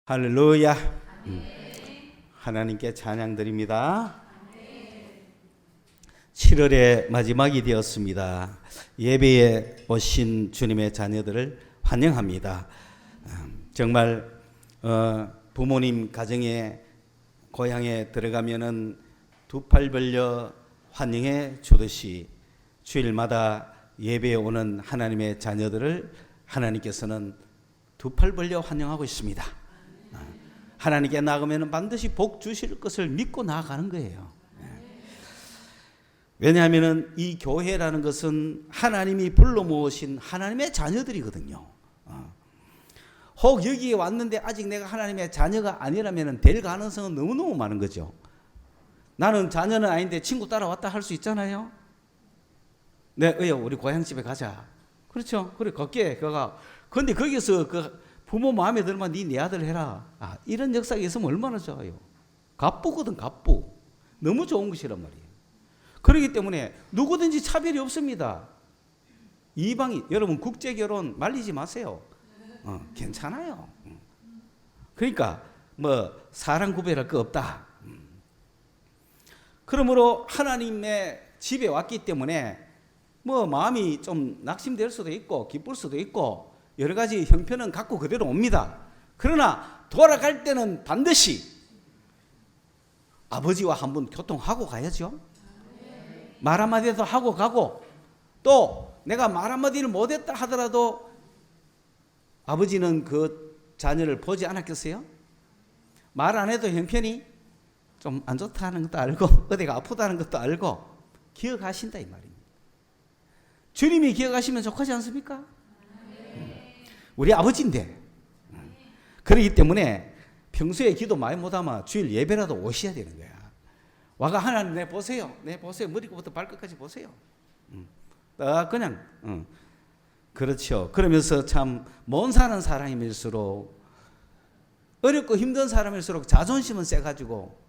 할렐루야. 하나님께 찬양 드립니다. 7월의 마지막이 되었습니다. 예배에 오신 주님의 자녀들을 환영합니다. 정말 부모님 가정에 고향에 들어가면은 두 팔 벌려 환영해 주듯이 주일마다 예배에 오는 하나님의 자녀들을 하나님께서는 두 팔 벌려 환영하고 있습니다. 하나님께 나가면 반드시 복 주실 것을 믿고 나아가는 거예요. 왜냐하면 이 교회라는 것은 하나님이 불러 모으신 하나님의 자녀들이거든요. 혹 여기에 왔는데 아직 내가 하나님의 자녀가 아니라면 될 가능성은 너무너무 많은 거죠. 나는 자녀는 아닌데 친구 따라왔다 할 수 있잖아요. 네, 우리 고향집에 가자. 그렇죠. 그래, 걷게, 그가. 근데 거기서 부모 마음에 들면 네 아들 해라. 이런 역사가 있으면 얼마나 좋아요. 갑부거든, 갑부. 너무 좋은 것이란 말이에요. 그렇기 때문에 누구든지 차별이 없습니다. 이방인, 여러분 국제결혼 말리지 마세요. 괜찮아요. 그러니까 사랑 구별할 거 없다. 그러므로 하나님의 집에 왔기 때문에 마음이 좀 낙심될 수도 있고 기쁠 수도 있고 여러 가지 형편은 갖고 그대로 옵니다. 그러나 돌아갈 때는 반드시 아버지와 한번 교통하고 가야죠. 말 한마디도 하고 가고, 또 내가 말 한마디를 못했다 하더라도 아버지는 그 자녀를 보지 않았겠어요? 말 안 해도 형편이 좀 안 좋다는 것도 알고 어디가 아프다는 것도 알고 기억하신다 이 말입니다. 주님이 기억하시면 좋지 않습니까? 우리 아버지인데. 그렇기 때문에 평소에 기도 많이 못하면 주일 예배라도 오셔야 되는 거야. 와가 하나님 내 보세요. 머리부터 발끝까지 보세요. 그냥 그렇죠. 그러면서 참 못 사는 사람일수록, 어렵고 힘든 사람일수록 자존심은 세가지고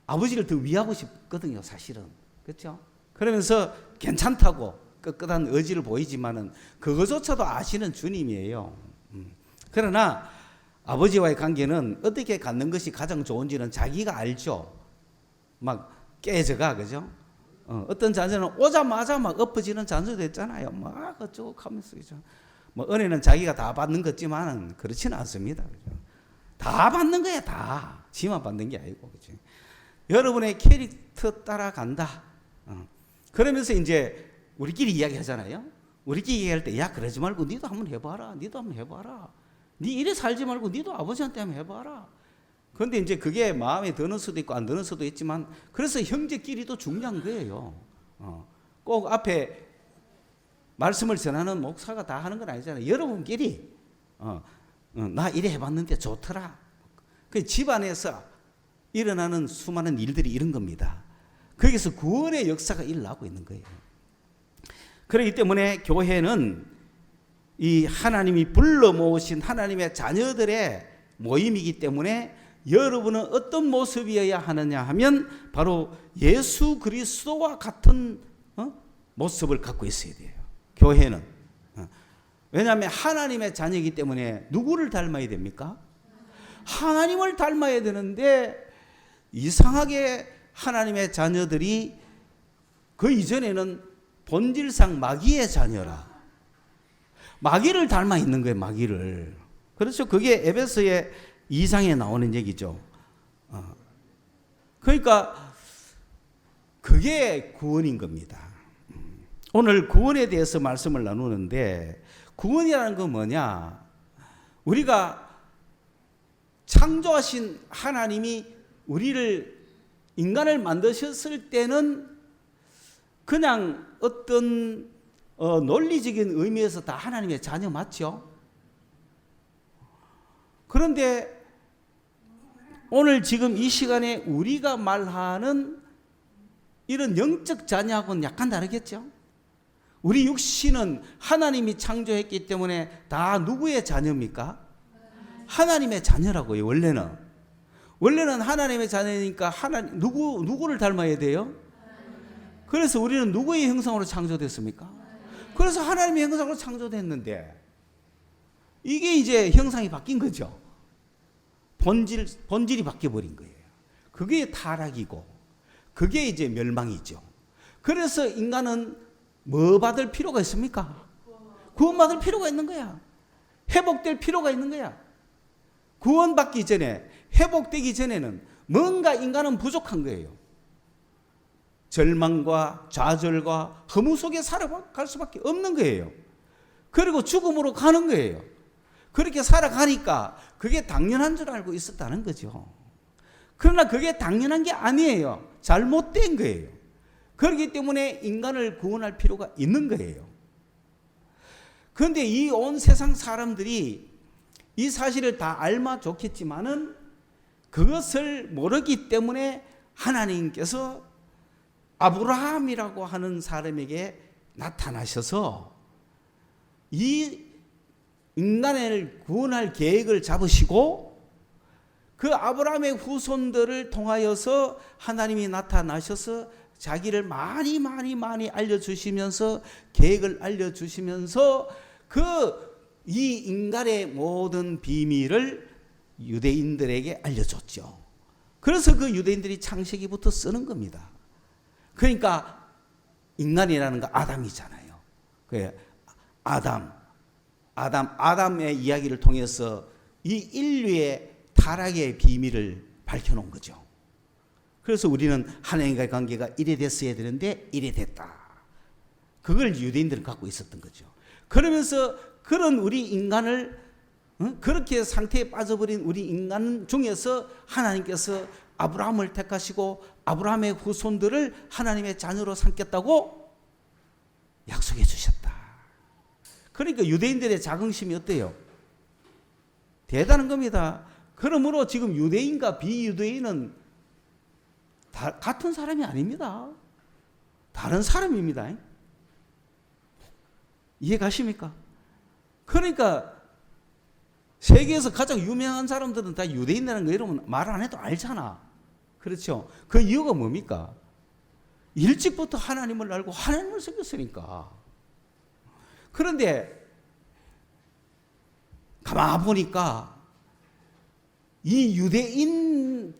아버지를 더 위하고 싶거든요, 사실은. 그렇죠? 그러면서 괜찮다고 끄끄한 의지를 보이지만은 그것조차도 아시는 주님이에요. 그러나 아버지와의 관계는 어떻게 갖는 것이 가장 좋은지는 자기가 알죠. 막 깨져가, 그죠? 어떤 자녀는 오자마자 막 엎어지는 자녀도 있잖아요. 막 어쩌고 하면서, 그죠? 은혜는 자기가 다 받는 것 같지만은 그렇지는 않습니다. 그죠? 다 받는 거야, 다. 지만 받는 게 아니고, 그죠? 여러분의 캐릭터 따라간다. 그러면서 이제 우리끼리 이야기하잖아요. 우리끼리 이야기할 때, 야, 그러지 말고 니도 한번 해봐라. 니 이래 살지 말고 니도 아버지한테 한번 해봐라. 그런데 이제 그게 마음에 드는 수도 있고 안 드는 수도 있지만, 그래서 형제끼리도 중요한 거예요. 꼭 앞에 말씀을 전하는 목사가 다 하는 건 아니잖아요. 여러분끼리 나 이래 해봤는데 좋더라. 그 집안에서 일어나는 수많은 일들이 이런 겁니다. 거기서 구원의 역사가 일어나고 있는 거예요. 그렇기 때문에 교회는 이 하나님이 불러 모으신 하나님의 자녀들의 모임이기 때문에 여러분은 어떤 모습이어야 하느냐 하면 바로 예수 그리스도와 같은 모습을 갖고 있어야 돼요. 교회는. 왜냐하면 하나님의 자녀이기 때문에 누구를 닮아야 됩니까? 하나님을 닮아야 되는데 이상하게 하나님의 자녀들이 그 이전에는 본질상 마귀의 자녀라. 마귀를 닮아 있는 거예요, 마귀를. 그렇죠. 그게 에베소의 2장에 나오는 얘기죠. 그러니까 그게 구원인 겁니다. 오늘 구원에 대해서 말씀을 나누는데, 구원이라는 건 뭐냐? 우리가 창조하신 하나님이 인간을 만드셨을 때는 그냥 어떤 논리적인 의미에서 다 하나님의 자녀 맞죠? 그런데 오늘 지금 이 시간에 우리가 말하는 이런 영적 자녀하고는 약간 다르겠죠? 우리 육신은 하나님이 창조했기 때문에 다 누구의 자녀입니까? 하나님의 자녀라고요, 원래는. 원래는 하나님의 자녀니까 누구를 닮아야 돼요? 그래서 우리는 누구의 형상으로 창조됐습니까? 그래서 하나님의 형상으로 창조됐는데 이게 이제 형상이 바뀐 거죠. 본질이 바뀌어버린 거예요. 그게 타락이고 그게 이제 멸망이죠. 그래서 인간은 뭐 받을 필요가 있습니까? 구원받을 필요가 있는 거야. 회복될 필요가 있는 거야. 구원받기 전에, 회복되기 전에는 뭔가 인간은 부족한 거예요. 절망과 좌절과 허무 속에 살아갈 수밖에 없는 거예요. 그리고 죽음으로 가는 거예요. 그렇게 살아가니까 그게 당연한 줄 알고 있었다는 거죠. 그러나 그게 당연한 게 아니에요. 잘못된 거예요. 그렇기 때문에 인간을 구원할 필요가 있는 거예요. 그런데 이 온 세상 사람들이 이 사실을 다 알면 좋겠지만은 그것을 모르기 때문에 하나님께서 아브라함이라고 하는 사람에게 나타나셔서 이 인간을 구원할 계획을 잡으시고 그 아브라함의 후손들을 통하여서 하나님이 나타나셔서 자기를 많이 알려주시면서 계획을 알려주시면서 이 인간의 모든 비밀을 유대인들에게 알려줬죠. 그래서 그 유대인들이 창세기부터 쓰는 겁니다. 그러니까 인간이라는 거 아담이잖아요. 아담의 이야기를 통해서 이 인류의 타락의 비밀을 밝혀놓은 거죠. 그래서 우리는 하나님과의 관계가 이래 됐어야 되는데 이래 됐다. 그걸 유대인들은 갖고 있었던 거죠. 그러면서 그런 우리 인간을 그렇게 상태에 빠져버린 우리 인간 중에서 하나님께서 아브라함을 택하시고 아브라함의 후손들을 하나님의 자녀로 삼겠다고 약속해 주셨다. 그러니까 유대인들의 자긍심이 어때요? 대단한 겁니다. 그러므로 지금 유대인과 비유대인은 같은 사람이 아닙니다. 다른 사람입니다. 이해 가십니까? 그러니까 세계에서 가장 유명한 사람들은 다 유대인이라는 거 여러분 말 안 해도 알잖아. 그렇죠? 그 이유가 뭡니까? 일찍부터 하나님을 알고 하나님을 섬겼으니까. 그런데 가만 보니까 이 유대인들이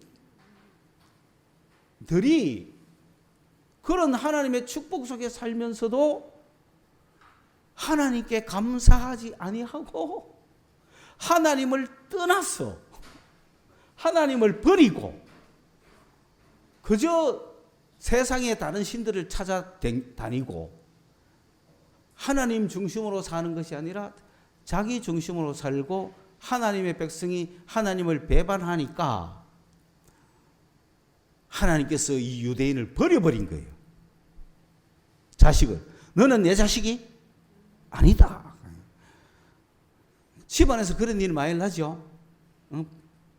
그런 하나님의 축복 속에 살면서도 하나님께 감사하지 아니하고 하나님을 떠났어. 하나님을 버리고 그저 세상의 다른 신들을 찾아다니고 하나님 중심으로 사는 것이 아니라 자기 중심으로 살고 하나님의 백성이 하나님을 배반하니까 하나님께서 이 유대인을 버려버린 거예요. 자식을. 너는 내 자식이 아니다. 집안에서 그런 일 많이 나죠.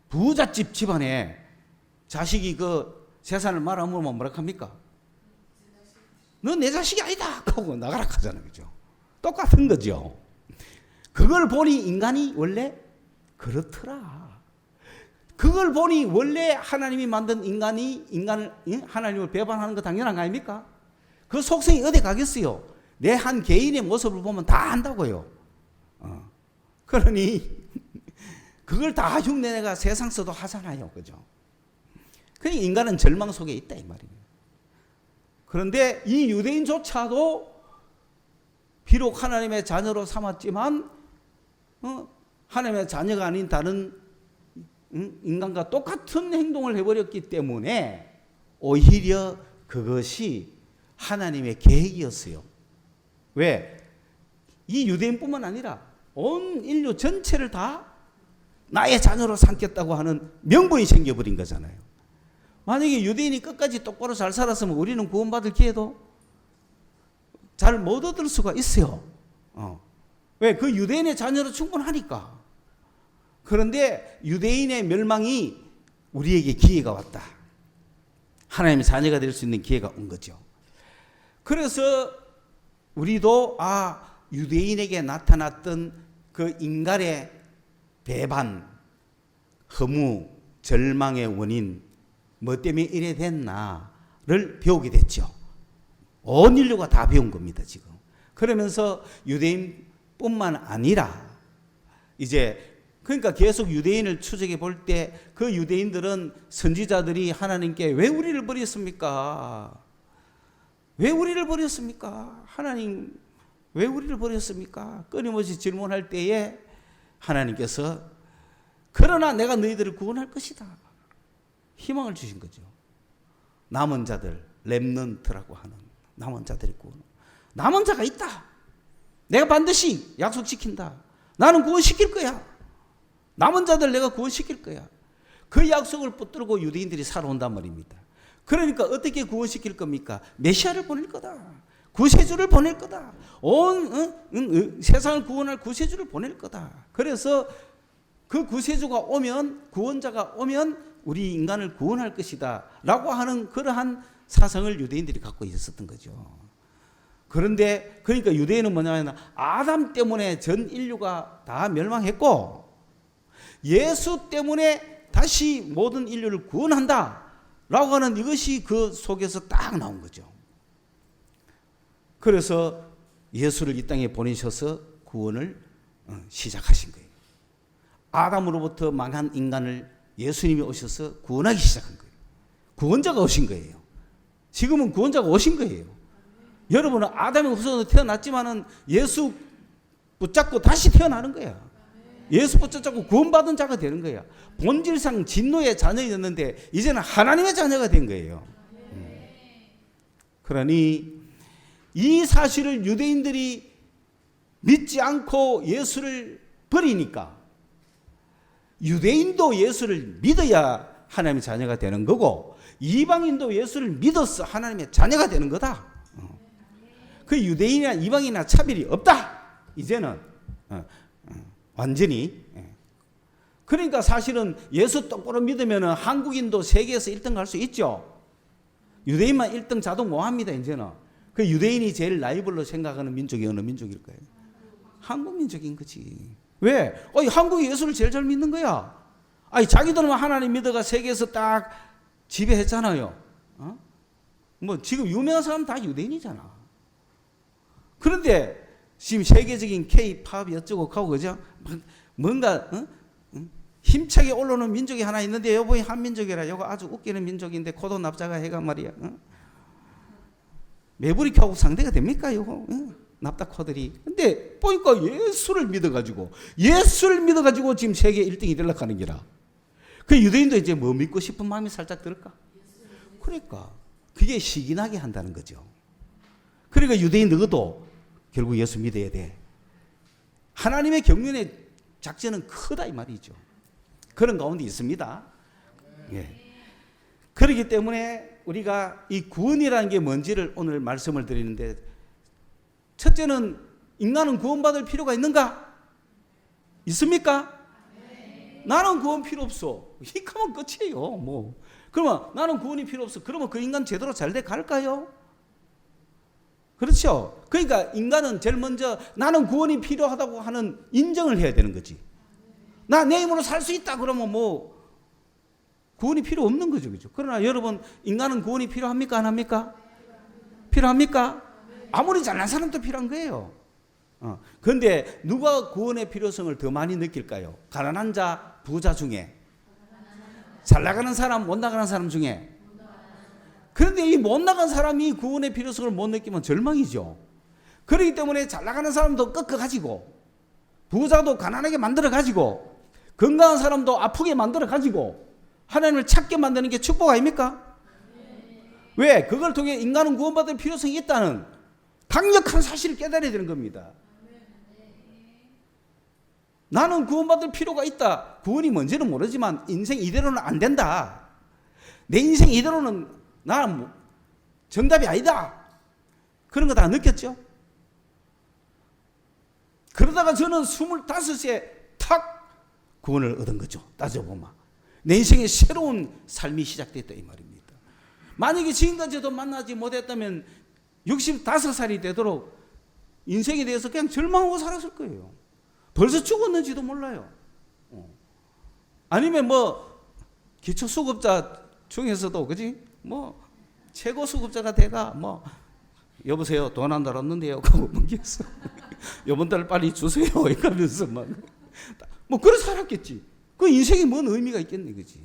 부잣집 집안에 자식이 그 재산을 말아먹으면 뭐라 합니까? 너 내 자식이 아니다 하고 나가라 하잖아요. 그죠? 똑같은 거죠. 그걸 보니 인간이 원래 그렇더라. 그걸 보니 원래 하나님이 만든 인간을 하나님을 배반하는 거 당연한 거 아닙니까? 그 속성이 어디 가겠어요? 내 한 개인의 모습을 보면 다 안다고요. 그러니 그걸 다 흉내내가 세상서도 하잖아요. 그죠? 그러니까 인간은 절망 속에 있다 이 말이에요. 그런데 이 유대인조차도 비록 하나님의 자녀로 삼았지만 하나님의 자녀가 아닌 다른 인간과 똑같은 행동을 해버렸기 때문에 오히려 그것이 하나님의 계획이었어요. 왜? 이 유대인뿐만 아니라 온 인류 전체를 다 나의 자녀로 삼겠다고 하는 명분이 생겨버린 거잖아요. 만약에 유대인이 끝까지 똑바로 잘 살았으면 우리는 구원받을 기회도 잘 못 얻을 수가 있어요. 왜? 그 유대인의 자녀로 충분하니까. 그런데 유대인의 멸망이 우리에게 기회가 왔다. 하나님의 자녀가 될 수 있는 기회가 온 거죠. 그래서 우리도 유대인에게 나타났던 그 인간의 배반, 허무, 절망의 원인, 뭐 때문에 이래 됐나를 배우게 됐죠. 온 인류가 다 배운 겁니다, 지금. 그러면서 유대인뿐만 아니라 이제 그러니까 계속 유대인을 추적해 볼 때 그 유대인들은 선지자들이 하나님께 왜 우리를 버렸습니까? 왜 우리를 버렸습니까? 하나님 왜 우리를 버렸습니까? 끊임없이 질문할 때에 하나님께서 그러나 내가 너희들을 구원할 것이다. 희망을 주신 거죠. 남은 자들, 렘넌트라고 하는 남은 자들의 구원. 남은 자가 있다. 내가 반드시 약속시킨다. 나는 구원시킬 거야. 남은 자들 내가 구원시킬 거야. 그 약속을 붙들고 유대인들이 살아온단 말입니다. 그러니까 어떻게 구원시킬 겁니까? 메시아를 보낼 거다. 구세주를 보낼 거다. 온 세상을 구원할 구세주를 보낼 거다. 그래서 그 구세주가 오면, 구원자가 오면 우리 인간을 구원할 것이다 라고 하는 그러한 사상을 유대인들이 갖고 있었던 거죠. 그런데 그러니까 유대인은 뭐냐면 아담 때문에 전 인류가 다 멸망했고 예수 때문에 다시 모든 인류를 구원한다 라고 하는 이것이 그 속에서 딱 나온 거죠. 그래서 예수를 이 땅에 보내셔서 구원을 시작하신 거예요. 아담으로부터 망한 인간을 예수님이 오셔서 구원하기 시작한 거예요. 구원자가 오신 거예요. 지금은 구원자가 오신 거예요. 여러분은 아담의 후손으로 태어났지만은 예수 붙잡고 다시 태어나는 거야. 예수 붙잡고 구원받은 자가 되는 거야. 본질상 진노의 자녀였는데 이제는 하나님의 자녀가 된 거예요. 그러니 이 사실을 유대인들이 믿지 않고 예수를 버리니까 유대인도 예수를 믿어야 하나님의 자녀가 되는 거고 이방인도 예수를 믿어서 하나님의 자녀가 되는 거다. 그 유대인이나 이방인이나 차별이 없다. 이제는 완전히. 그러니까 사실은 예수 똑바로 믿으면 한국인도 세계에서 1등 갈 수 있죠. 유대인만 1등 자동 뭐합니다. 이제는. 그 유대인이 제일 라이벌로 생각하는 민족이 어느 민족일까요? 한국 민족인 거지. 왜? 한국이 예수를 제일 잘 믿는 거야. 자기들은 하나님 믿어가 세계에서 딱 지배했잖아요. 뭐 지금 유명한 사람 다 유대인이잖아. 그런데 지금 세계적인 K-팝이 어쩌고 하고 그죠? 뭔가 힘차게 올라오는 민족이 하나 있는데 여보 한민족이라 이거 아주 웃기는 민족인데 코도 납작아 해가 말이야. 매부리하고 상대가 됩니까 이거? 납작코들이. 근데 보니까 예수를 믿어가지고 지금 세계 1등이 되려고 하는 기라. 그 유대인도 이제 뭐 믿고 싶은 마음이 살짝 들을까? 그러니까 그게 시기나게 한다는 거죠. 그러니까 유대인 너도 결국 예수 믿어야 돼. 하나님의 경륜의 작전은 크다 이 말이죠. 그런 가운데 있습니다. 예. 그렇기 때문에 우리가 이 구원이라는 게 뭔지를 오늘 말씀을 드리는데 첫째는 인간은 구원받을 필요가 있는가? 있습니까? 나는 구원 필요 없어. 이렇게 하면 끝이에요. 뭐. 그러면 나는 구원이 필요 없어. 그러면 그 인간 제대로 잘 돼 갈까요? 그렇죠. 그러니까 인간은 제일 먼저 나는 구원이 필요하다고 하는 인정을 해야 되는 거지. 나 내 힘으로 살 수 있다 그러면 뭐 구원이 필요 없는 거죠. 그죠? 그러나 여러분 인간은 구원이 필요합니까? 안 합니까? 필요합니까? 아무리 잘난 사람도 필요한 거예요. 그런데 누가 구원의 필요성을 더 많이 느낄까요? 가난한 자, 부자 중에 잘 나가는 사람, 못 나가는 사람 중에. 그런데 이 못 나간 사람이 구원의 필요성을 못 느끼면 절망이죠. 그렇기 때문에 잘 나가는 사람도 꺾어가지고 부자도 가난하게 만들어가지고 건강한 사람도 아프게 만들어가지고 하나님을 찾게 만드는 게 축복 아닙니까? 왜? 그걸 통해 인간은 구원받을 필요성이 있다는 강력한 사실을 깨달아야 되는 겁니다. 나는 구원받을 필요가 있다. 구원이 뭔지는 모르지만 인생 이대로는 안 된다. 내 인생 이대로는 나는 정답이 아니다. 그런 거 다 느꼈죠? 그러다가 저는 25세에 탁 구원을 얻은 거죠. 따져보면. 내 인생의 새로운 삶이 시작됐다 이 말입니다. 만약에 지금까지도 만나지 못했다면 65살이 되도록 인생에 대해서 그냥 절망하고 살았을 거예요. 벌써 죽었는지도 몰라요. 아니면 뭐 기초수급자 중에서도 그지? 뭐 최고 수급자가 돼가 뭐 여보세요 돈 한 달 없는데요 하고 뭉개서 이번 달 빨리 주세요 이러면서 막 뭐 그래 살았겠지. 그 인생이 뭔 의미가 있겠니, 그지?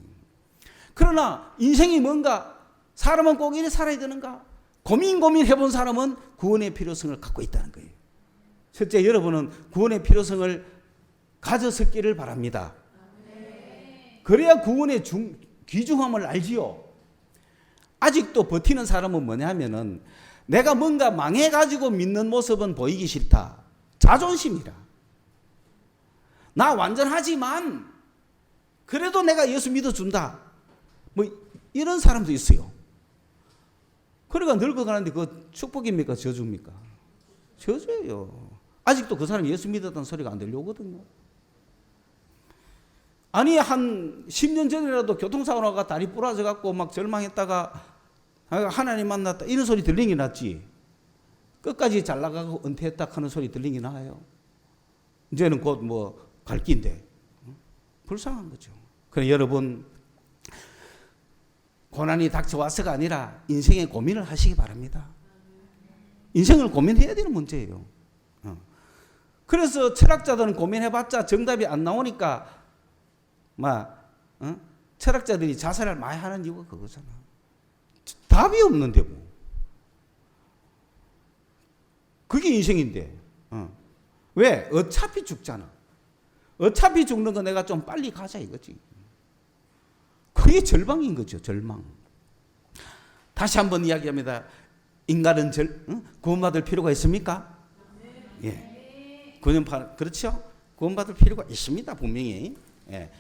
그러나 인생이 뭔가, 사람은 꼭 이래 살아야 되는가? 고민해본 사람은 구원의 필요성을 갖고 있다는 거예요. 첫째, 여러분은 구원의 필요성을 가졌었기를 바랍니다. 그래야 구원의 귀중함을 알지요. 아직도 버티는 사람은 뭐냐 하면은, 내가 뭔가 망해가지고 믿는 모습은 보이기 싫다. 자존심이라. 나 완전하지만 그래도 내가 예수 믿어준다. 뭐 이런 사람도 있어요. 그러니까 늙어가는데 그 축복입니까? 저주입니까? 저주예요. 아직도 그 사람이 예수 믿었다는 소리가 안 들려오거든요. 아니 한 10년 전이라도 교통사고 나가 다리 부러져 갖고 막 절망했다가 하나님 만났다 이런 소리 들리는 게 낫지. 끝까지 잘 나가고 은퇴했다 하는 소리 들리는 게 나아요. 이제는 곧 뭐 갈 길인데 불쌍한 거죠. 그래 여러분, 고난이 닥쳐와서가 아니라 인생의 고민을 하시기 바랍니다. 인생을 고민해야 되는 문제예요. 그래서 철학자들은 고민해봤자 정답이 안 나오니까 철학자들이 자살을 많이 하는 이유가 그거잖아. 답이 없는데 뭐. 그게 인생인데. 왜? 어차피 죽잖아. 어차피 죽는 거 내가 좀 빨리 가자 이거지. 그게 절망인 거죠. 절망. 다시 한번 이야기합니다. 인간은 구원받을 필요가 있습니까? 예. 그렇죠? 구원받을 필요가 있습니다. 분명히. 예.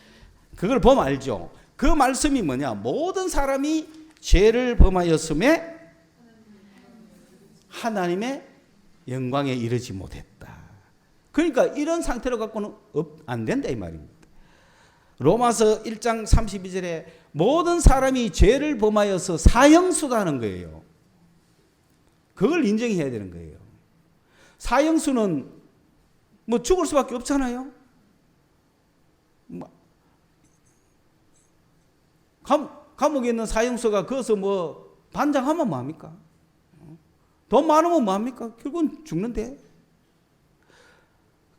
그걸 보면 알죠. 그 말씀이 뭐냐? 모든 사람이 죄를 범하였음에 하나님의 영광에 이르지 못했다. 그러니까 이런 상태로 갖고는 안 된다 이 말입니다. 로마서 1장 32절에 모든 사람이 죄를 범하여서 사형수다 하는 거예요. 그걸 인정해야 되는 거예요. 사형수는 뭐 죽을 수밖에 없잖아요. 감옥에 있는 사형수가 거기서 뭐 반장하면 뭐합니까? 돈 많으면 뭐합니까? 결국은 죽는데.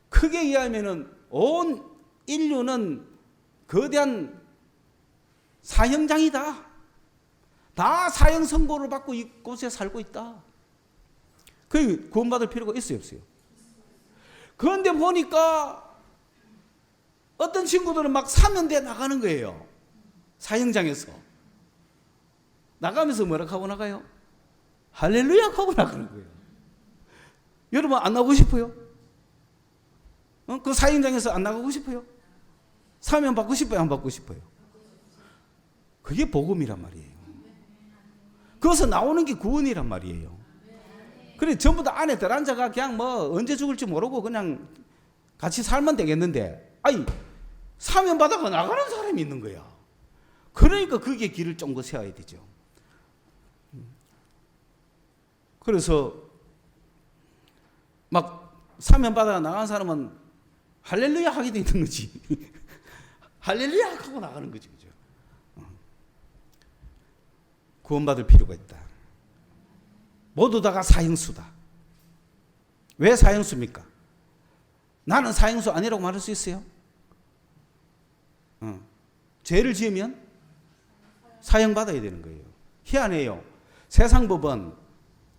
크게 이해하면은 온 인류는 거대한 사형장이다. 다 사형 선고를 받고 이곳에 살고 있다. 그 구원받을 필요가 있어요, 없어요? 그런데 보니까 어떤 친구들은 막 사면대 나가는 거예요. 사형장에서. 나가면서 뭐라고 하고 나가요? 할렐루야 하고 나가는 거예요. 여러분 안 나가고 싶어요? 그 사형장에서 안 나가고 싶어요? 사면 받고 싶어요? 안 받고 싶어요? 그게 복음이란 말이에요. 거기서 나오는 게 구원이란 말이에요. 그래 전부 다 안에 들어앉아가 그냥 뭐 언제 죽을지 모르고 그냥 같이 살면 되겠는데, 아니 사면 받아가 나가는 사람이 있는 거야. 그러니까 그게 길을 쫑긋 세워야 되죠. 그래서 막 사면 받아가 나가는 사람은 할렐루야 하게 돼 있는 거지. 할렐루야 하고 나가는 거지, 그죠? 구원받을 필요가 있다. 모두 다가 사형수다. 왜 사형수입니까? 나는 사형수 아니라고 말할 수 있어요? 죄를 지으면 사형받아야 되는 거예요. 희한해요. 세상 법은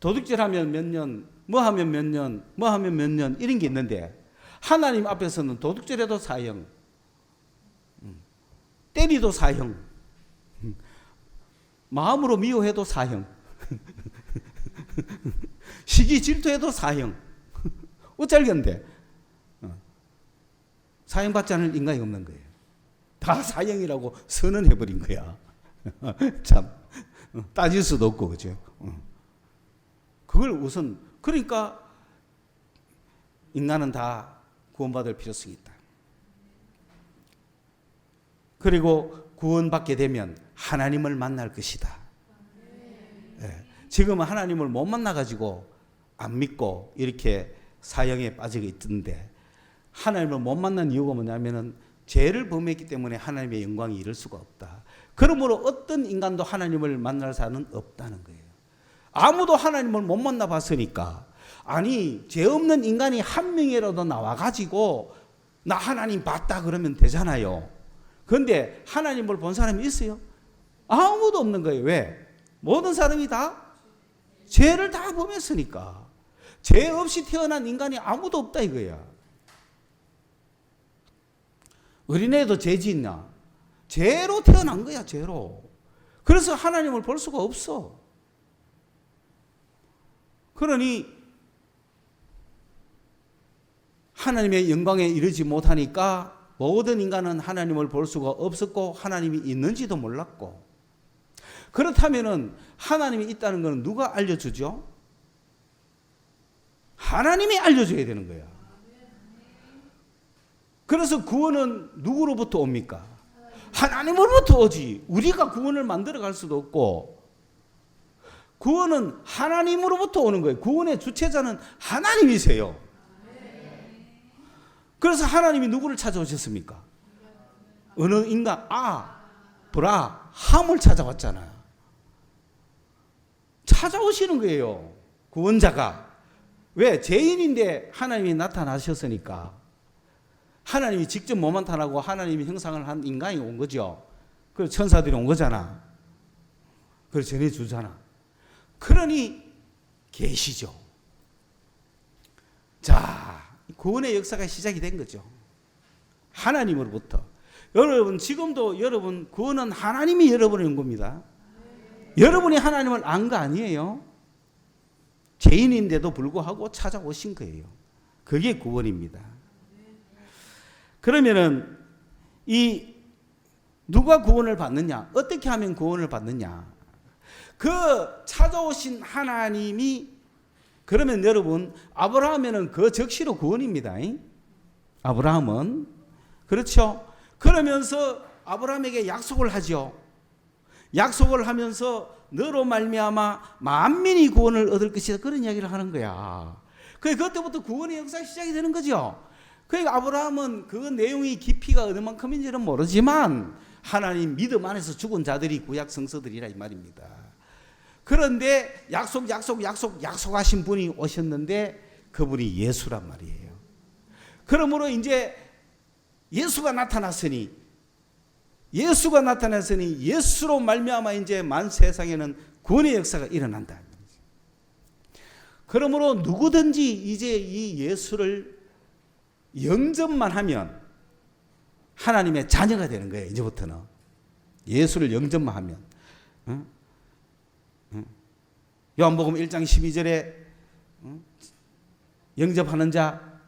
도둑질하면 몇 년, 뭐 하면 몇 년, 뭐 하면 몇 년 이런 게 있는데 하나님 앞에서는 도둑질해도 사형, 때리도 사형, 마음으로 미워해도 사형, 시기 질투해도 사형. 어쩔건데 사형받지 않을 인간이 없는 거예요. 다 사형이라고 선언해버린 거야. 참 따질 수도 없고, 그죠? 그걸 우선, 그러니까 인간은 다 구원받을 필요성이 있다. 그리고 구원받게 되면 하나님을 만날 것이다. 예. 지금은 하나님을 못 만나가지고 안 믿고 이렇게 사형에 빠져 있던데, 하나님을 못 만난 이유가 뭐냐면은 죄를 범했기 때문에 하나님의 영광이 이룰 수가 없다. 그러므로 어떤 인간도 하나님을 만날 사람은 없다는 거예요. 아무도 하나님을 못 만나봤으니까, 아니 죄 없는 인간이 한 명이라도 나와가지고 나 하나님 봤다 그러면 되잖아요. 그런데 하나님을 본 사람이 있어요? 아무도 없는 거예요. 왜? 모든 사람이 다 죄를 다 범했으니까. 죄 없이 태어난 인간이 아무도 없다 이거야. 어린애도 죄 짓나? 죄로 태어난 거야, 죄로. 그래서 하나님을 볼 수가 없어. 그러니 하나님의 영광에 이르지 못하니까 모든 인간은 하나님을 볼 수가 없었고 하나님이 있는지도 몰랐고. 그렇다면 하나님이 있다는 것은 누가 알려주죠? 하나님이 알려줘야 되는 거야. 그래서 구원은 누구로부터 옵니까? 하나님으로부터 오지. 우리가 구원을 만들어 갈 수도 없고, 구원은 하나님으로부터 오는 거예요. 구원의 주체자는 하나님이세요. 그래서 하나님이 누구를 찾아오셨습니까? 어느 인간, 아브라함을 찾아왔잖아요. 찾아오시는 거예요, 구원자가. 왜? 죄인인데 하나님이 나타나셨으니까. 하나님이 직접 못 나타나고 하나님이 형상을 한 인간이 온 거죠. 그래서 천사들이 온 거잖아. 그래서 전해주잖아. 그러니 계시죠. 자, 구원의 역사가 시작이 된 거죠. 하나님으로부터. 여러분, 지금도 여러분, 구원은 하나님이 여러분을 준 겁니다. 여러분이 하나님을 안 거 아니에요. 죄인인데도 불구하고 찾아오신 거예요. 그게 구원입니다. 그러면은 이 누가 구원을 받느냐? 어떻게 하면 구원을 받느냐? 그 찾아오신 하나님이, 그러면 여러분, 아브라함에는 그 적시로 구원입니다. 아브라함은. 그렇죠? 그러면서 아브라함에게 약속을 하죠. 약속을 하면서 너로 말미암아 만민이 구원을 얻을 것이다. 그런 이야기를 하는 거야. 그때부터 구원의 역사가 시작이 되는 거죠. 그러니까 아브라함은 그 내용이 깊이가 어느 만큼인지는 모르지만 하나님 믿음 안에서 죽은 자들이 구약 성서들이라 이 말입니다. 그런데 약속하신 분이 오셨는데 그분이 예수란 말이에요. 그러므로 이제 예수가 나타났으니 예수로 말미암아 이제 만 세상에는 구원의 역사가 일어난다. 그러므로 누구든지 이제 이 예수를 영접만 하면 하나님의 자녀가 되는 거예요. 이제부터는 예수를 영접만 하면. 요한복음 1장 12절에 영접하는 자,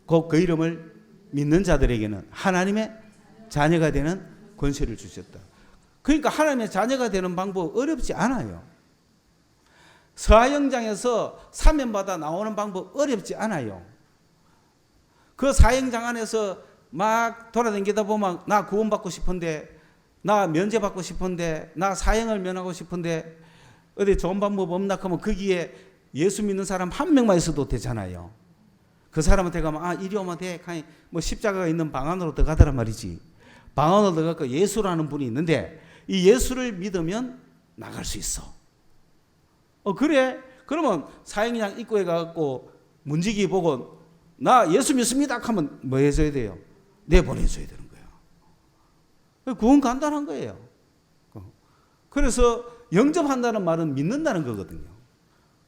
곧 그 이름을 믿는 자들에게는 하나님의 자녀가 되는 권세를 주셨다. 그러니까 하나님의 자녀가 되는 방법 어렵지 않아요. 사형장에서 사면받아 나오는 방법 어렵지 않아요. 그 사형장 안에서 막 돌아다니다 보면 나 구원받고 싶은데, 나 면제받고 싶은데, 나 사형을 면하고 싶은데 어디 좋은 방법 없나 하면 거기에 예수 믿는 사람 한 명만 있어도 되잖아요. 그 사람한테 가면 이리 오면 돼. 뭐 십자가가 있는 방 안으로 들어가더란 말이지. 방 안으로 들어가서 예수라는 분이 있는데 이 예수를 믿으면 나갈 수 있어. 그래? 그러면 사형장 입구에 가갖고 문지기 보고 나 예수 믿습니다 하면 뭐 해줘야 돼요? 내보내줘야 되는 거예요. 구원 간단한 거예요. 그래서 영접한다는 말은 믿는다는 거거든요.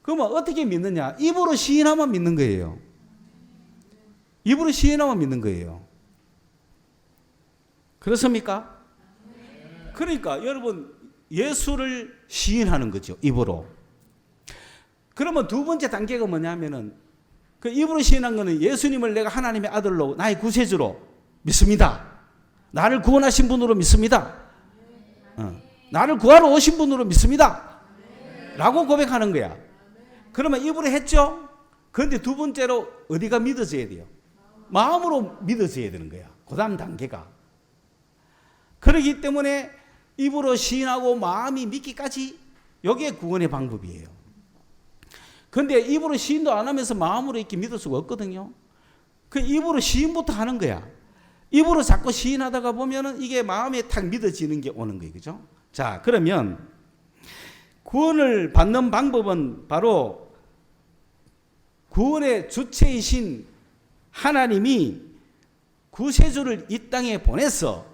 그러면 어떻게 믿느냐? 입으로 시인하면 믿는 거예요. 입으로 시인하면 믿는 거예요. 그렇습니까? 그러니까 여러분, 예수를 시인하는 거죠. 입으로. 그러면 두 번째 단계가 뭐냐면은 그 입으로 시인한 거는 예수님을 내가 하나님의 아들로 나의 구세주로 믿습니다. 나를 구원하신 분으로 믿습니다. 나를 구하러 오신 분으로 믿습니다. 라고 고백하는 거야. 그러면 입으로 했죠? 그런데 두 번째로 어디가 믿어져야 돼요? 마음으로 믿어져야 되는 거야. 그 다음 단계가. 그렇기 때문에 입으로 시인하고 마음이 믿기까지 이게 구원의 방법이에요. 그런데 입으로 시인도 안 하면서 마음으로 이렇게 믿을 수가 없거든요. 그 입으로 시인부터 하는 거야. 입으로 자꾸 시인하다가 보면은 이게 마음에 탁 믿어지는 게 오는 거예요. 그죠? 자, 그러면 구원을 받는 방법은 바로 구원의 주체이신 하나님이 구세주를 이 땅에 보내서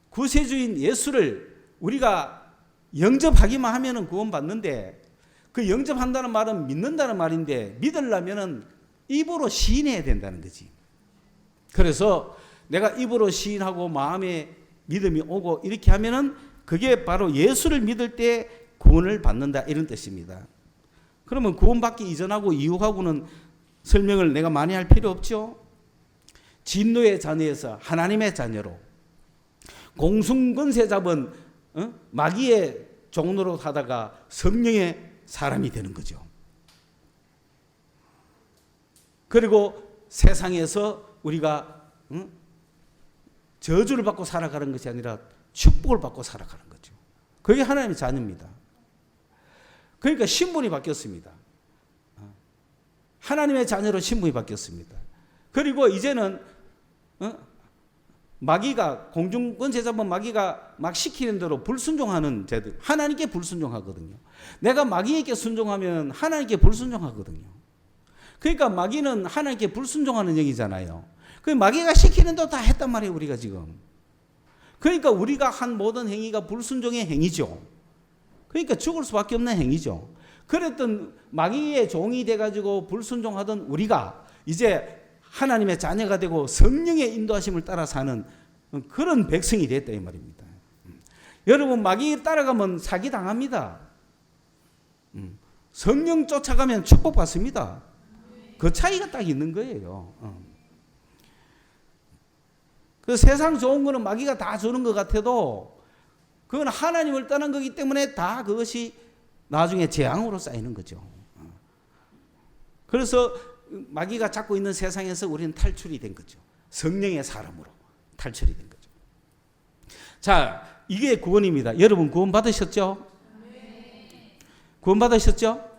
구세주인 예수를 우리가 영접하기만 하면은 구원받는데, 그 영접한다는 말은 믿는다는 말인데, 믿으려면은 입으로 시인해야 된다는 거지. 그래서 내가 입으로 시인하고 마음에 믿음이 오고 이렇게 하면은 그게 바로 예수를 믿을 때 구원을 받는다, 이런 뜻입니다. 그러면 구원받기 이전하고 이후하고는 설명을 내가 많이 할 필요 없죠. 진노의 자녀에서 하나님의 자녀로, 공승권세 잡은 마귀의 종로로 하다가 성령의 사람이 되는 거죠. 그리고 세상에서 우리가 저주를 받고 살아가는 것이 아니라 축복을 받고 살아가는 거죠. 그게 하나님의 자녀입니다. 그러니까 신분이 바뀌었습니다. 하나님의 자녀로 신분이 바뀌었습니다. 그리고 이제는 마귀가, 공중권세 잡은 마귀가 막 시키는 대로 불순종하는 자들, 하나님께 불순종하거든요. 내가 마귀에게 순종하면 하나님께 불순종하거든요. 그러니까 마귀는 하나님께 불순종하는 영이잖아요. 그 마귀가 시키는 대로 다 했단 말이에요, 우리가 지금. 그러니까 우리가 한 모든 행위가 불순종의 행위죠. 그러니까 죽을 수밖에 없는 행위죠. 그랬던 마귀의 종이 돼가지고 불순종하던 우리가 이제 하나님의 자녀가 되고 성령의 인도하심을 따라 사는 그런 백성이 됐다, 이 말입니다. 여러분, 마귀 따라가면 사기 당합니다. 성령 쫓아가면 축복받습니다. 그 차이가 딱 있는 거예요. 그 세상 좋은 거는 마귀가 다 주는 것 같아도 그건 하나님을 떠난 거기 때문에 다 그것이 나중에 재앙으로 쌓이는 거죠. 그래서 마귀가 잡고 있는 세상에서 우리는 탈출이 된 거죠. 성령의 사람으로 탈출이 된 거죠. 자, 이게 구원입니다. 여러분 구원 받으셨죠? 구원 받으셨죠?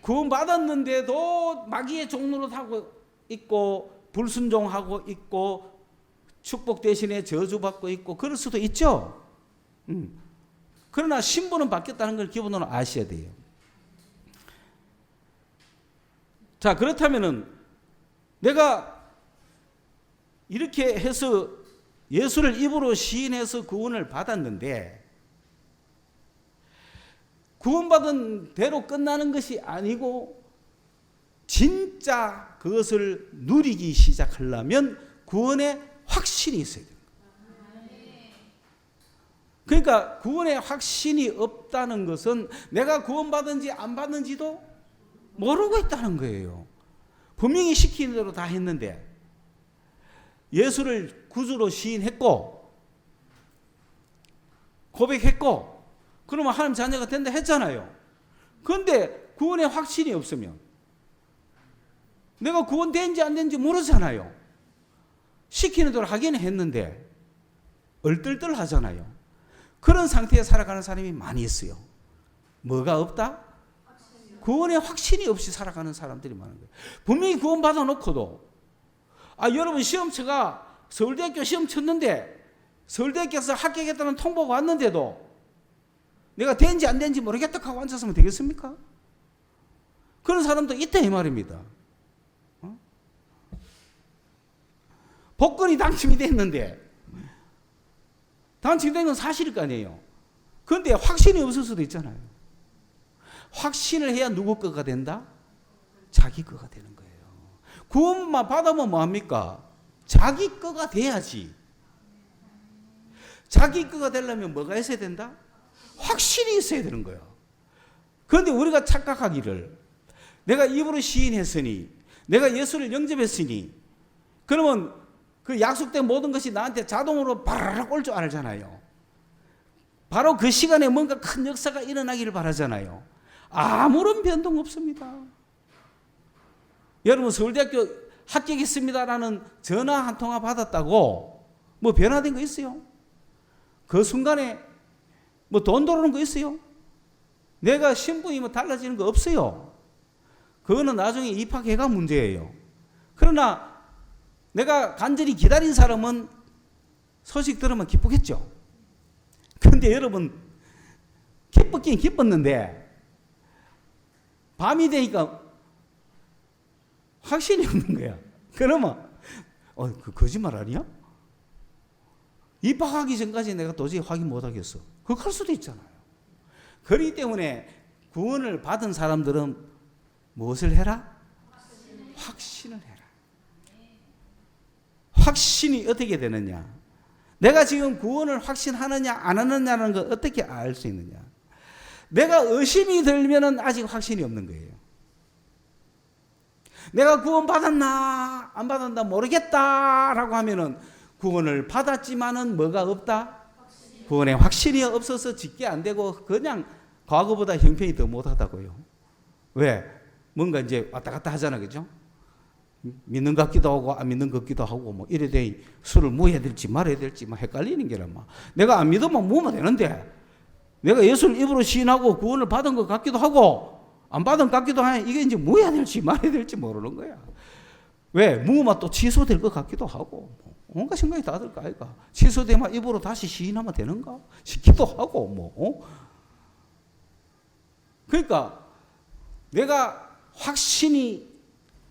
구원 받았는데도 마귀의 종로로 타고 있고 불순종하고 있고 축복 대신에 저주받고 있고 그럴 수도 있죠. 그러나 신분은 바뀌었다는 걸 기본으로 아셔야 돼요. 자, 그렇다면은 내가 이렇게 해서 예수를 입으로 시인해서 구원을 받았는데 구원받은 대로 끝나는 것이 아니고 진짜 그것을 누리기 시작하려면 구원의 확신이 있어야 돼요. 그러니까 구원의 확신이 없다는 것은 내가 구원받은지 안 받는지도 모르고 있다는 거예요. 분명히 시키는 대로 다 했는데 예수를 구주로 시인했고 고백했고 그러면 하나님 자녀가 된다 했잖아요. 그런데 구원의 확신이 없으면 내가 구원된지 안 된지 모르잖아요. 시키는 대로 하기는 했는데 얼떨떨 하잖아요. 그런 상태에 살아가는 사람이 많이 있어요. 뭐가 없다? 구원의 확신이 없이 살아가는 사람들이 많은 거예요. 분명히 구원 받아놓고도 여러분 시험처가 서울대학교 시험 쳤는데 서울대학교에서 합격했다는 통보가 왔는데도 내가 된지 안 된지 모르겠다 하고 앉았으면 되겠습니까? 그런 사람도 있다 이 말입니다. 복권이 당첨이 됐는데 당첨된 건 사실일 거 아니에요. 그런데 확신이 없을 수도 있잖아요. 확신을 해야 누구 거가 된다? 자기 거가 되는 거예요. 구원만 받으면 뭐합니까? 자기 거가 돼야지. 자기 거가 되려면 뭐가 있어야 된다? 확신이 있어야 되는 거예요. 그런데 우리가 착각하기를 내가 입으로 시인했으니 내가 예수를 영접했으니 그러면 그 약속된 모든 것이 나한테 자동으로 바라락 올 줄 알잖아요. 바로 그 시간에 뭔가 큰 역사가 일어나기를 바라잖아요. 아무런 변동 없습니다. 여러분 서울대학교 합격했습니다라는 전화 한 통화 받았다고 뭐 변화된 거 있어요? 그 순간에 뭐 돈 들어오는 거 있어요? 내가 신분이 뭐 달라지는 거 없어요. 그거는 나중에 입학해가 문제예요. 그러나 내가 간절히 기다린 사람은 소식 들으면 기쁘겠죠. 그런데 여러분 기뻤긴 기뻤는데 밤이 되니까 확신이 없는 거야. 그러면 그 거짓말 아니야? 입학하기 전까지 내가 도저히 확인 못하겠어. 그거 할 수도 있잖아요. 그렇기 때문에 구원을 받은 사람들은 무엇을 해라? 확신을 해라. 확신이 어떻게 되느냐? 내가 지금 구원을 확신하느냐 안 하느냐는 걸 어떻게 알 수 있느냐? 내가 의심이 들면은 아직 확신이 없는 거예요. 내가 구원 받았나 안 받았나 모르겠다라고 하면은 구원을 받았지만은 뭐가 없다? 구원에 확신이 없어서 짓게 안 되고 그냥 과거보다 형편이 더 못하다고요. 왜? 뭔가 이제 왔다 갔다 하잖아, 그죠? 믿는 것 같기도 하고 안 믿는 것 같기도 하고 뭐 이래 돼 술을 모여야 될지 말아야 될지 막 헷갈리는 게란 말. 내가 안 믿으면 모으면 되는데 내가 예수를 입으로 시인하고 구원을 받은 것 같기도 하고 안 받은 것 같기도 하니 이게 이제 모여야 될지 말아야 될지 모르는 거야. 왜? 무으면 또 취소될 것 같기도 하고 온갖 생각이 다 들 거 아이가. 취소되면 입으로 다시 시인하면 되는가 싶기도 하고 뭐. 그러니까 내가 확신이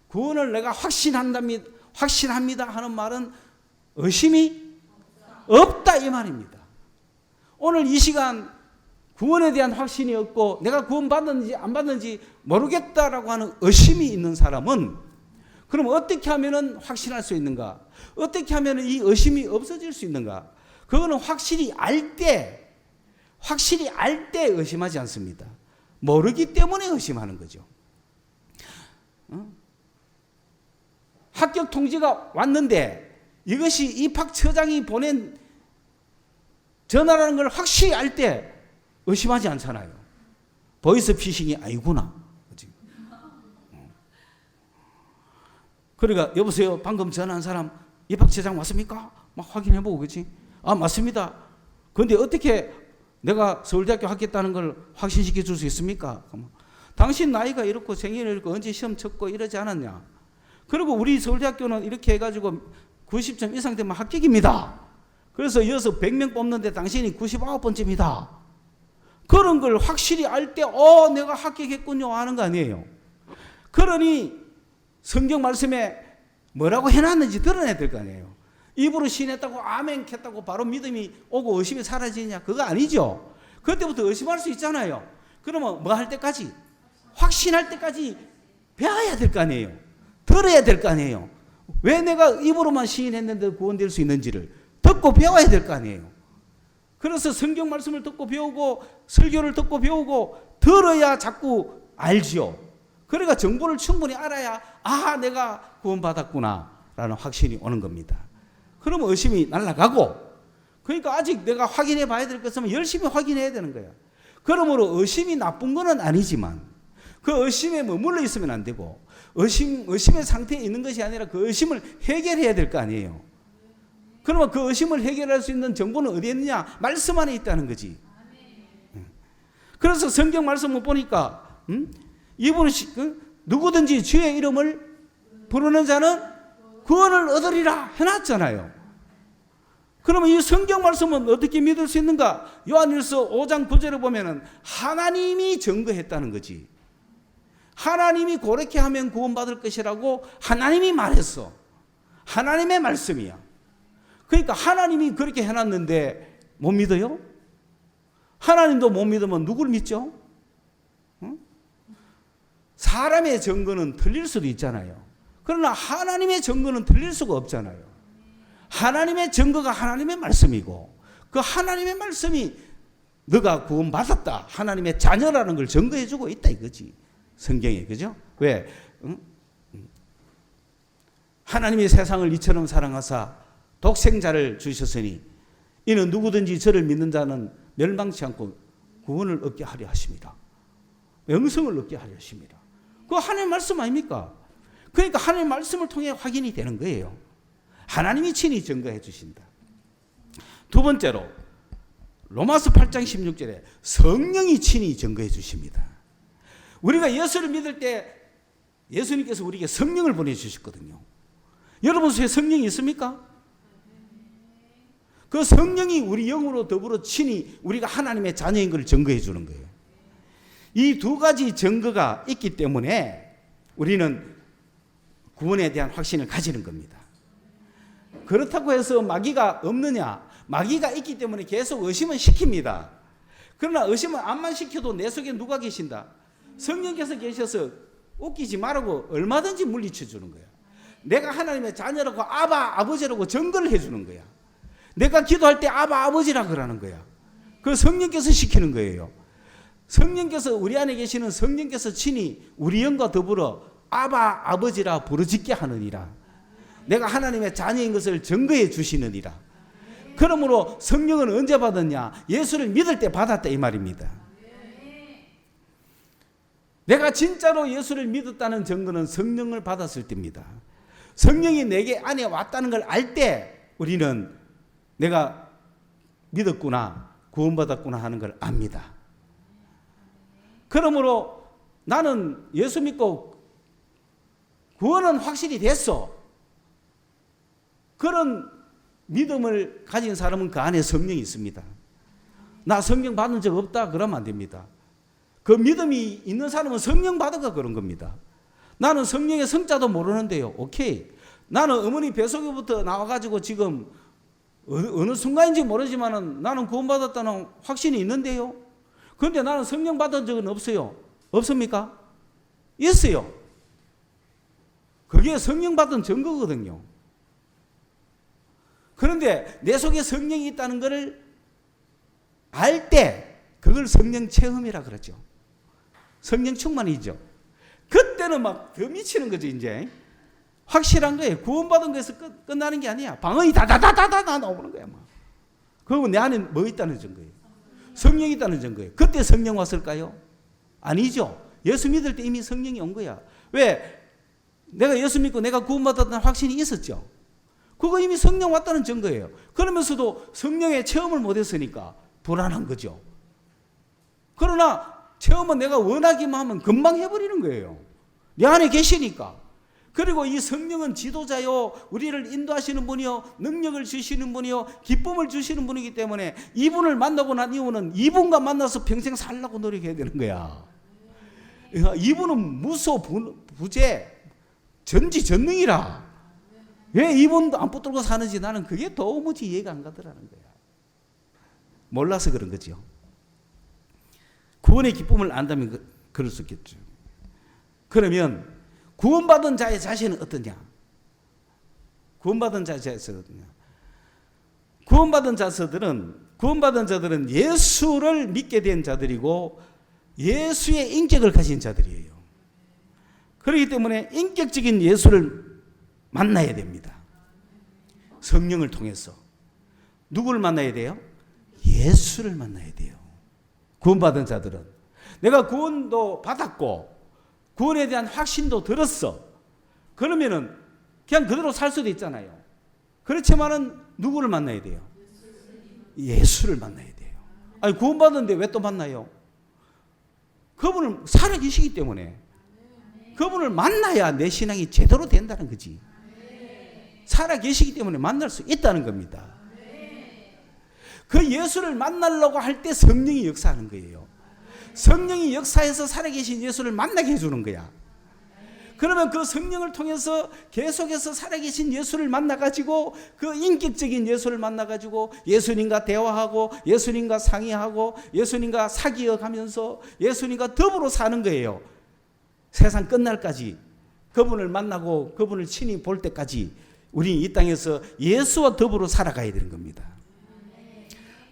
구원을 내가 확신합니다 하는 말은 의심이 없다 이 말입니다. 오늘 이 시간 구원에 대한 확신이 없고 내가 구원 받는지 안 받는지 모르겠다라고 하는 의심이 있는 사람은 그럼 어떻게 하면은 확신할 수 있는가? 어떻게 하면은 이 의심이 없어질 수 있는가? 그거는 확실히 알 때 의심하지 않습니다. 모르기 때문에 의심하는 거죠. 합격 통지가 왔는데 이것이 입학처장이 보낸 전화라는 걸 확실히 알 때 의심하지 않잖아요. 보이스 피싱이 아니구나. 그러니까 여보세요 방금 전화한 사람 입학처장 왔습니까? 막 확인해보고 그렇지? 아 맞습니다. 그런데 어떻게 내가 서울대학교 하겠다는 걸 확신시켜 줄 수 있습니까? 당신 나이가 이렇고 생일이 이렇고 언제 시험 쳤고 이러지 않았냐? 그리고 우리 서울대학교는 이렇게 해가지고 90점 이상 되면 합격입니다. 그래서 이어서 100명 뽑는데 당신이 99번째입니다. 그런 걸 확실히 알 때 내가 합격했군요 하는 거 아니에요. 그러니 성경 말씀에 뭐라고 해놨는지 드러내야 될 거 아니에요. 입으로 시인했다고 아멘 했다고 바로 믿음이 오고 의심이 사라지냐? 그거 아니죠. 그때부터 의심할 수 있잖아요. 그러면 뭐 할 때까지? 확신할 때까지 배워야 될 거 아니에요. 들어야 될 거 아니에요. 왜 내가 입으로만 시인했는데 구원될 수 있는지를 듣고 배워야 될 거 아니에요. 그래서 성경 말씀을 듣고 배우고 설교를 듣고 배우고 들어야 자꾸 알지요. 그러니까 정보를 충분히 알아야 내가 구원받았구나 라는 확신이 오는 겁니다. 그러면 의심이 날아가고 그러니까 아직 내가 확인해 봐야 될 것은 열심히 확인해야 되는 거야. 그러므로 의심이 나쁜 건 아니지만 그 의심에 머물러 있으면 안 되고 의심의 상태에 있는 것이 아니라 그 의심을 해결해야 될 거 아니에요. 그러면 그 의심을 해결할 수 있는 정보는 어디에 있느냐? 말씀 안에 있다는 거지. 그래서 성경 말씀을 보니까 이분은 누구든지 주의 이름을 부르는 자는 구원을 얻으리라 해놨잖아요. 그러면 이 성경 말씀은 어떻게 믿을 수 있는가? 요한일서 5장 9절에 보면은 하나님이 증거했다는 거지. 하나님이 그렇게 하면 구원받을 것이라고 하나님이 말했어. 하나님의 말씀이야. 그러니까 하나님이 그렇게 해놨는데 못 믿어요? 하나님도 못 믿으면 누굴 믿죠? 사람의 증거는 틀릴 수도 있잖아요. 그러나 하나님의 증거는 틀릴 수가 없잖아요. 하나님의 증거가 하나님의 말씀이고 그 하나님의 말씀이 너가 구원받았다. 하나님의 자녀라는 걸 증거해주고 있다 이거지. 성경에. 그죠? 왜? 하나님이 세상을 이처럼 사랑하사 독생자를 주셨으니 이는 누구든지 저를 믿는 자는 멸망치 않고 구원을 얻게 하려 하십니다. 영생을 얻게 하려 하십니다. 그거 하나님의 말씀 아닙니까? 그러니까 하나님의 말씀을 통해 확인이 되는 거예요. 하나님이 친히 증거해 주신다. 두 번째로 로마서 8장 16절에 성령이 친히 증거해 주십니다. 우리가 예수를 믿을 때 예수님께서 우리에게 성령을 보내주셨거든요. 여러분 속에 성령이 있습니까? 그 성령이 우리 영으로 더불어 친히 우리가 하나님의 자녀인 것을 증거해 주는 거예요. 이 두 가지 증거가 있기 때문에 우리는 구원에 대한 확신을 가지는 겁니다. 그렇다고 해서 마귀가 없느냐? 마귀가 있기 때문에 계속 의심은 시킵니다. 그러나 의심은 암만 시켜도 내 속에 누가 계신다? 성령께서 계셔서 웃기지 말라고 얼마든지 물리쳐 주는 거야. 내가 하나님의 자녀라고 아바 아버지라고 증거를 해주는 거야. 내가 기도할 때 아바 아버지라 그러는 거야. 그 성령께서 시키는 거예요. 성령께서 우리 안에 계시는 성령께서 친히 우리 영과 더불어 아바 아버지라 부르짖게 하느니라. 내가 하나님의 자녀인 것을 증거해 주시느니라. 그러므로 성령은 언제 받았냐? 예수를 믿을 때 받았다 이 말입니다. 내가 진짜로 예수를 믿었다는 증거는 성령을 받았을 때입니다. 성령이 내게 안에 왔다는 걸 알 때 우리는 내가 믿었구나, 구원받았구나 하는 걸 압니다. 그러므로 나는 예수 믿고 구원은 확실히 됐어. 그런 믿음을 가진 사람은 그 안에 성령이 있습니다. 나 성령 받은 적 없다 그러면 안 됩니다. 그 믿음이 있는 사람은 성령 받아가 그런 겁니다. 나는 성령의 성자도 모르는데요. 오케이. 나는 어머니 뱃속에부터 나와가지고 지금 어느 순간인지 모르지만은 나는 구원받았다는 확신이 있는데요. 그런데 나는 성령 받은 적은 없어요. 없습니까? 있어요. 그게 성령 받은 증거거든요. 그런데 내 속에 성령이 있다는 것을 알 때 그걸 성령 체험이라 그러죠. 성령 충만이죠. 그때는 막 더 미치는 거죠. 이제 확실한 거예요. 구원받은 거에서 끝나는 게 아니야. 방언이 다다다다다 나오는 거야. 막. 그리고 내 안에 뭐 있다는 증거예요. 성령이 있다는 증거예요. 그때 성령 왔을까요? 아니죠. 예수 믿을 때 이미 성령이 온 거야. 왜? 내가 예수 믿고 내가 구원받았다는 확신이 있었죠. 그거 이미 성령 왔다는 증거예요. 그러면서도 성령의 체험을 못했으니까 불안한 거죠. 그러나 체험은 내가 원하기만 하면 금방 해버리는 거예요. 내 안에 계시니까. 그리고 이 성령은 지도자요, 우리를 인도하시는 분이요, 능력을 주시는 분이요, 기쁨을 주시는 분이기 때문에 이분을 만나고 난 이후는 이분과 만나서 평생 살라고 노력해야 되는 거야. 이분은 무소 부재 전지전능이라. 왜 이분도 안 붙들고 사는지 나는 그게 도무지 이해가 안 가더라는 거야. 몰라서 그런 거죠. 구원의 기쁨을 안다면 그럴 수 있겠죠. 그러면 구원받은 자의 자세는 어떠냐? 구원받은 자의 자세는 어떠냐? 구원받은 자들은 예수를 믿게 된 자들이고 예수의 인격을 가진 자들이에요. 그렇기 때문에 인격적인 예수를 만나야 됩니다. 성령을 통해서. 누구를 만나야 돼요? 예수를 만나야 돼요. 구원받은 자들은. 내가 구원도 받았고 구원에 대한 확신도 들었어. 그러면은 그냥 그대로 살 수도 있잖아요. 그렇지만은 누구를 만나야 돼요? 예수를 만나야 돼요. 아니 구원받았는데 왜 또 만나요? 그분을 살아계시기 때문에 그분을 만나야 내 신앙이 제대로 된다는 거지. 살아계시기 때문에 만날 수 있다는 겁니다. 그 예수를 만나려고 할 때 성령이 역사하는 거예요. 성령이 역사해서 살아계신 예수를 만나게 해주는 거야. 그러면 그 성령을 통해서 계속해서 살아계신 예수를 만나가지고 그 인격적인 예수를 만나가지고 예수님과 대화하고 예수님과 상의하고 예수님과 사귀어가면서 예수님과 더불어 사는 거예요. 세상 끝날까지 그분을 만나고 그분을 친히 볼 때까지 우리 이 땅에서 예수와 더불어 살아가야 되는 겁니다.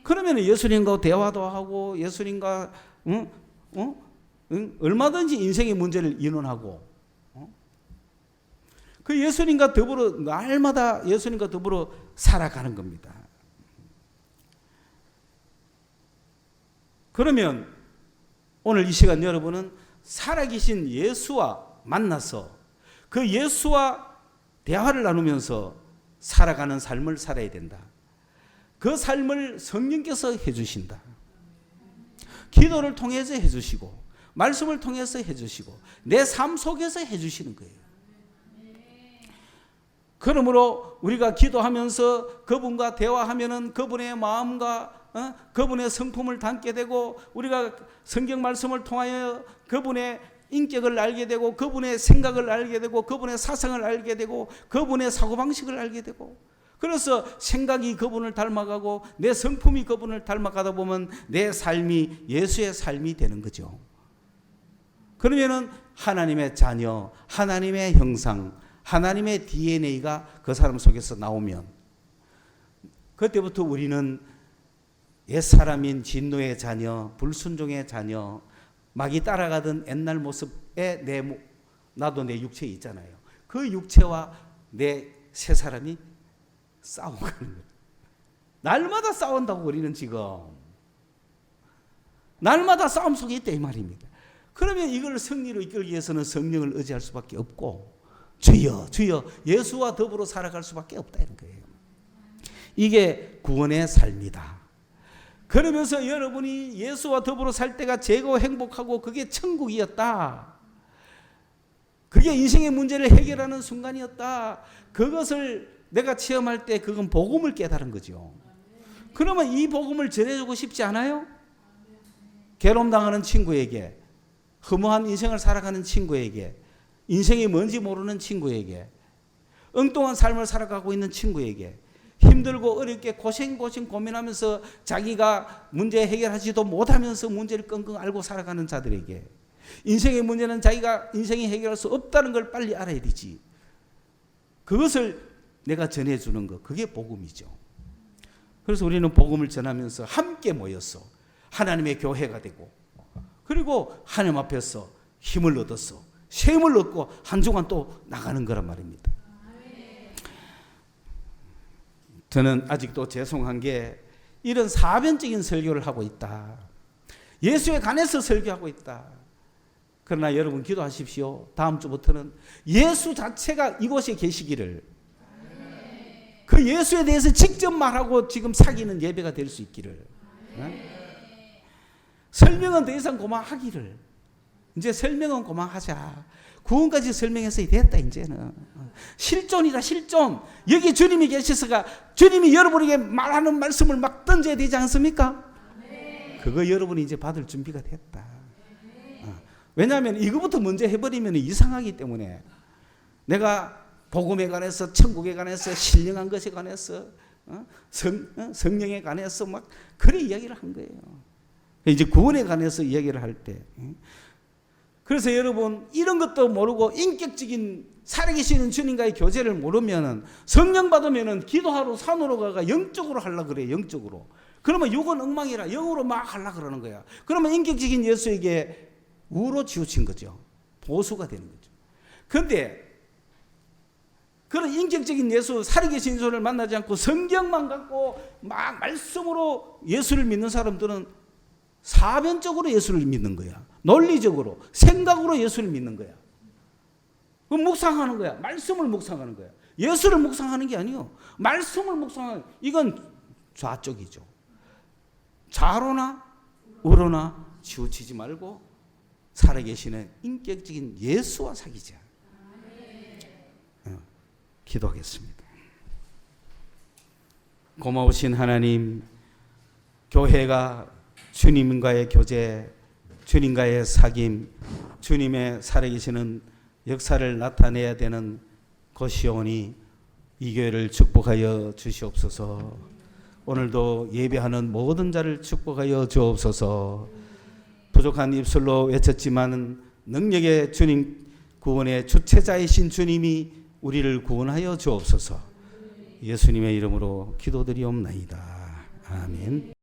그러면 예수님과 대화도 하고 예수님과 얼마든지 인생의 문제를 의논하고 그 예수님과 더불어 날마다 예수님과 더불어 살아가는 겁니다. 그러면 오늘 이 시간 여러분은 살아계신 예수와 만나서 그 예수와 대화를 나누면서 살아가는 삶을 살아야 된다. 그 삶을 성령께서 해주신다. 기도를 통해서 해주시고 말씀을 통해서 해주시고 내 삶 속에서 해주시는 거예요. 그러므로 우리가 기도하면서 그분과 대화하면은 그분의 마음과 그분의 성품을 담게 되고 우리가 성경 말씀을 통하여 그분의 인격을 알게 되고 그분의 생각을 알게 되고 그분의 사상을 알게 되고 그분의 사고방식을 알게 되고 그래서 생각이 그분을 닮아가고 내 성품이 그분을 닮아가다 보면 내 삶이 예수의 삶이 되는 거죠. 그러면은 하나님의 자녀, 하나님의 형상, 하나님의 DNA가 그 사람 속에서 나오면 그때부터 우리는 옛사람인 진노의 자녀, 불순종의 자녀, 막이 따라가던 옛날 모습에 나도 내 육체에 있잖아요. 그 육체와 내 새 사람이 싸우고 가는 거예요. 날마다 싸운다고 우리는 지금. 날마다 싸움 속에 있다 이 말입니다. 그러면 이걸 승리로 이끌기 위해서는 성령을 의지할 수밖에 없고 주여 주여 예수와 더불어 살아갈 수밖에 없다 이런 거예요. 이게 구원의 삶이다. 그러면서 여러분이 예수와 더불어 살 때가 죄고 행복하고 그게 천국이었다. 그게 인생의 문제를 해결하는 순간이었다. 그것을 내가 체험할 때 그건 복음을 깨달은 거죠. 그러면 이 복음을 전해주고 싶지 않아요? 괴로움당하는 친구에게, 허무한 인생을 살아가는 친구에게, 인생이 뭔지 모르는 친구에게, 엉뚱한 삶을 살아가고 있는 친구에게, 힘들고 어렵게 고생 고민하면서 자기가 문제 해결하지도 못하면서 문제를 끙끙 앓고 살아가는 자들에게, 인생의 문제는 자기가 인생이 해결할 수 없다는 걸 빨리 알아야 되지. 그것을 내가 전해주는 것, 그게 복음이죠. 그래서 우리는 복음을 전하면서 함께 모여서 하나님의 교회가 되고, 그리고 하나님 앞에서 힘을 얻어서 셈을 얻고 한 주간 또 나가는 거란 말입니다. 저는 아직도 죄송한 게 이런 사변적인 설교를 하고 있다. 예수에 관해서 설교하고 있다. 그러나 여러분 기도하십시오. 다음 주부터는 예수 자체가 이곳에 계시기를, 그 예수에 대해서 직접 말하고 지금 사귀는 예배가 될 수 있기를, 설명은 더 이상 그만하기를, 이제 설명은 그만하자. 구원까지 설명해서 됐다. 이제는 실존이다. 실존. 여기 주님이 계셔서가 주님이 여러분에게 말하는 말씀을 막 던져야 되지 않습니까? 그거 여러분이 이제 받을 준비가 됐다. 왜냐하면 이거부터 먼저 해버리면 이상하기 때문에, 내가 복음에 관해서, 천국에 관해서, 신령한 것에 관해서, 성령에 관해서 막 그런 이야기를 한 거예요. 이제 구원에 관해서 이야기를 할 때, 그래서 여러분 이런 것도 모르고 인격적인 살아계시는 주님과의 교제를 모르면, 성령 받으면 기도하러 산으로 가가 영적으로 하려고 그래요. 영적으로. 그러면 육은 엉망이라 영으로 막 하려고 그러는 거야. 그러면 인격적인 예수에게 우로 치우친 거죠. 보수가 되는 거죠. 그런데 그런 인격적인 예수, 살아계신 예수를 만나지 않고 성경만 갖고 막 말씀으로 예수를 믿는 사람들은 사변적으로 예수를 믿는 거야. 논리적으로, 생각으로 예수를 믿는 거야. 그럼 묵상하는 거야. 말씀을 묵상하는 거야. 예수를 묵상하는 게 아니요. 말씀을 묵상하는, 이건 좌쪽이죠. 좌로나 우로나 치우치지 말고 살아계시는 인격적인 예수와 사귀자. 기도하겠습니다. 고마우신 하나님, 교회가 주님과의 교제, 주님과의 사귐, 주님의 살아계시는 역사를 나타내야 되는 것이오니 이 교회를 축복하여 주시옵소서. 오늘도 예배하는 모든 자를 축복하여 주옵소서. 부족한 입술로 외쳤지만 능력의 주님, 구원의 주체자이신 주님이 우리를 구원하여 주옵소서. 예수님의 이름으로 기도드리옵나이다. 아멘.